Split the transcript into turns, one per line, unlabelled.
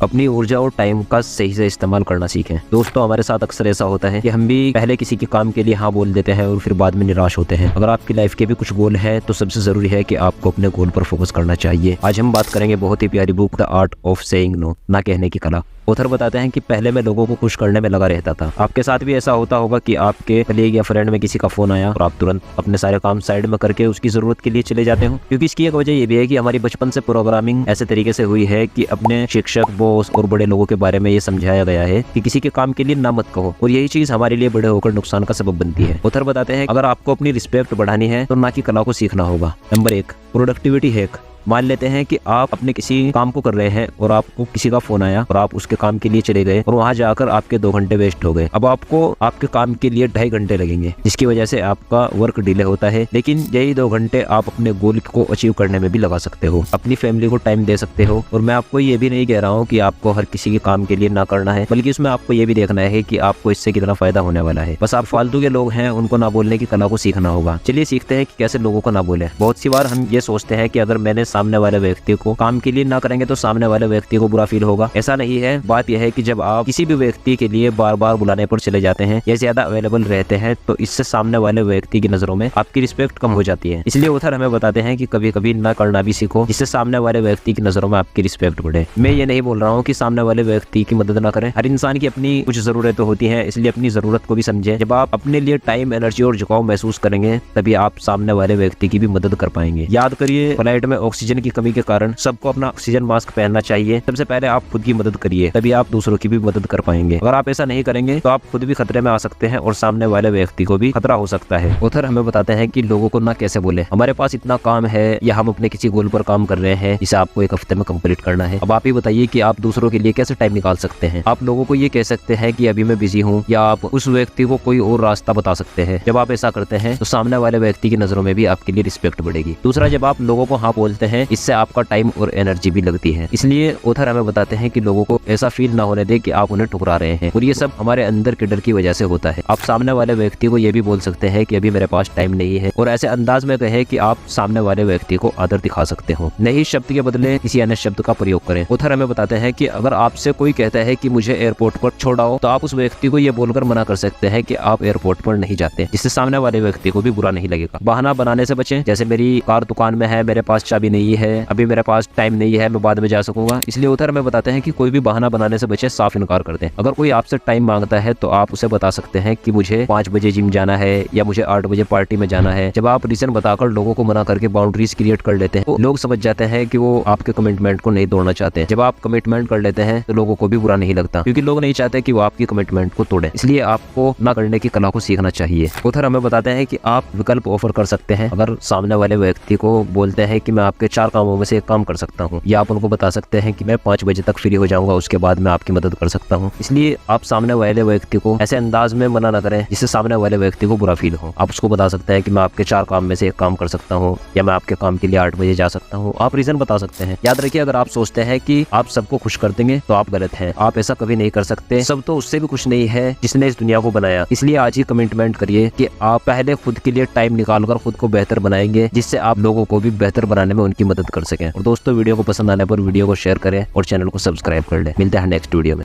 अपनी ऊर्जा और टाइम का सही से इस्तेमाल करना सीखें। दोस्तों, हमारे साथ अक्सर ऐसा होता है कि हम भी पहले किसी के काम के लिए हाँ बोल देते हैं और फिर बाद में निराश होते हैं। अगर आपकी लाइफ के भी कुछ गोल है तो सबसे जरूरी है कि आपको अपने गोल पर फोकस करना चाहिए। आज हम बात करेंगे बहुत ही प्यारी book the art of saying no, ना कहने की कला। ऑथर बताते हैं कि पहले मैं लोगों को खुश करने में लगा रहता था। आपके साथ भी ऐसा होता होगा कि आपके कलीग या फ्रेंड में किसी का फोन आया और आप तुरंत अपने सारे काम साइड में करके उसकी जरूरत के लिए चले जाते हो। क्योंकि इसकी एक वजह ये भी है कि हमारी बचपन से प्रोग्रामिंग ऐसे तरीके से हुई है कि अपने शिक्षक, बॉस और बड़े लोगों के बारे में ये समझाया गया है कि किसी के काम के लिए ना मत कहो, और यही चीज हमारे लिए बड़े होकर नुकसान का सबब बनती है। ऑथर बताते हैं अगर आपको अपनी रिस्पेक्ट बढ़ानी है तो ना की कला को सीखना होगा। Number 1, productivity hack. मान लेते हैं कि आप अपने किसी काम को कर रहे हैं और आपको किसी का फोन आया और आप उसके काम के लिए चले गए और वहां जाकर आपके 2 घंटे वेस्ट हो गए। अब आपको आपके काम के लिए 2.5 घंटे लगेंगे, जिसकी वजह से आपका वर्क डिले होता है। लेकिन यही 2 घंटे आप अपने गोल को अचीव करने में भी लगा सकते हो, अपनी फैमिली को टाइम दे सकते हो। और मैं आपको ये भी नहीं कह रहा हूँ कि आपको हर किसी के काम के लिए ना करना है, बल्कि उसमें आपको ये भी देखना है कि आपको इससे कितना फायदा होने वाला है। बस आप फालतू के लोग हैं, उनको ना बोलने की कला को सीखना होगा। चलिए सीखते हैं कि कैसे लोगों को ना बोले। बहुत सी बार हम ये सोचते हैं कि अगर मैंने सामने वाले व्यक्ति को काम के लिए ना करेंगे तो सामने वाले व्यक्ति को बुरा फील होगा। ऐसा नहीं है। बात यह है कि जब आप किसी भी व्यक्ति के लिए बार बार बुलाने पर चले जाते हैं या ज्यादा अवेलेबल रहते हैं तो इससे सामने वाले व्यक्ति की नजरों में आपकी रिस्पेक्ट कम हो जाती है। इसलिए ऑथर हमें बताते हैं कि कभी कभी ना करना भी सीखो, जिससे सामने वाले व्यक्ति की नजरों में आपकी रिस्पेक्ट बढ़े। मैं ये नहीं बोल रहा हूँ कि सामने वाले व्यक्ति की मदद ना करें। हर इंसान की अपनी कुछ जरूरतें होती है, इसलिए अपनी जरूरत को भी समझे। जब आप अपने लिए टाइम, एनर्जी और झुकाव महसूस करेंगे तभी आप सामने वाले व्यक्ति की भी मदद कर पाएंगे। याद करिए, फ्लाइट में ऑक्सीजन की कमी के कारण सबको अपना ऑक्सीजन मास्क पहनना चाहिए। सबसे पहले आप खुद की मदद करिए, तभी आप दूसरों की भी मदद कर पाएंगे। अगर आप ऐसा नहीं करेंगे तो आप खुद भी खतरे में आ सकते हैं और सामने वाले व्यक्ति को भी खतरा हो सकता है। ऑथर हमें बताते हैं कि लोगों को ना कैसे बोले। हमारे पास इतना काम है या हम अपने किसी गोल पर काम कर रहे हैं जिसे आपको 1 हफ्ते में कंप्लीट करना है। अब आप ही बताइए कि आप दूसरों के लिए कैसे टाइम निकाल सकते हैं। आप लोगों को ये कह सकते हैं कि अभी मैं बिजी हूँ, या आप उस व्यक्ति को कोई और रास्ता बता सकते हैं। जब आप ऐसा करते हैं तो सामने वाले व्यक्ति की नजरों में भी आपके लिए रिस्पेक्ट बढ़ेगी। दूसरा, जब आप लोगों को हाँ बोलते हैं, इससे आपका टाइम और एनर्जी भी लगती है। इसलिए ऑथर हमें बताते हैं कि लोगों को ऐसा फील ना होने दे कि आप उन्हें ठुकरा रहे हैं, और ये सब हमारे अंदर के डर की वजह से होता है। आप सामने वाले व्यक्ति को ये भी बोल सकते हैं कि अभी मेरे पास टाइम नहीं है, और ऐसे अंदाज में कहे कि आप सामने वाले व्यक्ति को आदर दिखा सकते हो। नहीं शब्द के बदले किसी अन्य शब्द का प्रयोग करें। ऑथर हमें बताते हैं कि अगर आपसे कोई कहता है कि मुझे एयरपोर्ट पर छोड़ाओ, तो आप उस व्यक्ति को ये बोलकर मना कर सकते हैं कि आप एयरपोर्ट पर नहीं जाते, जिससे सामने वाले व्यक्ति को भी बुरा नहीं लगेगा। बहाना बनाने से बचें, जैसे मेरी कार दुकान में है, मेरे पास चाबी नहीं है, अभी मेरे पास टाइम नहीं है, मैं बाद में जा सकूंगा। इसलिए ऑथर हमें बताते हैं कि कोई भी बहाना बनाने से बचे, साफ इनकार कर दें। अगर कोई आपसे टाइम मांगता है तो आप उसे बता सकते हैं कि मुझे 5 बजे जिम जाना है या मुझे 8 बजे पार्टी में जाना है। जब आप रीजन बताकर लोगों को मना करके बाउंड्रीज क्रिएट कर लेते हैं तो लोग समझ जाते हैं कि वो आपके कमिटमेंट को नहीं तोड़ना चाहते। जब आप कमिटमेंट कर लेते हैं तो लोगों को भी बुरा नहीं लगता, क्योंकि लोग नहीं चाहते कि वो आपकी कमिटमेंट को तोड़े। इसलिए आपको ना करने की कला को सीखना चाहिए। ऑथर हमें बताते हैं कि आप विकल्प ऑफर कर सकते हैं। अगर सामने वाले व्यक्ति को बोलते हैं कि मैं आपके 4 कामों में से 1 काम कर सकता हूँ, या आप उनको बता सकते हैं कि मैं 5 बजे तक फ्री हो जाऊंगा, उसके बाद मैं आपकी मदद कर सकता हूँ। इसलिए आप सामने वाले व्यक्ति को ऐसे अंदाज में मना न करें जिससे सामने वाले व्यक्ति को बुरा फील हो। आप उसको बता सकते हैं कि मैं आपके 4 काम में से 1 काम कर सकता हूँ, या मैं आपके काम के लिए 8 बजे जा सकता हूँ। आप रीजन बता सकते हैं। याद रखिए, अगर आप सोचते हैं कि आप सबको खुश कर देंगे तो आप गलत हैं। आप ऐसा कभी नहीं कर सकते। सब तो उससे भी खुश नहीं है जिसने इस दुनिया को बनाया। इसलिए आज ही कमिटमेंट करिए कि आप पहले खुद के लिए टाइम निकालकर खुद को बेहतर बनाएंगे, जिससे आप लोगों को भी बेहतर बनाने में उनकी मदद कर सकें। और दोस्तों, वीडियो को पसंद आने पर वीडियो को शेयर करें और चैनल को सब्सक्राइब कर लें। मिलते हैं नेक्स्ट वीडियो में।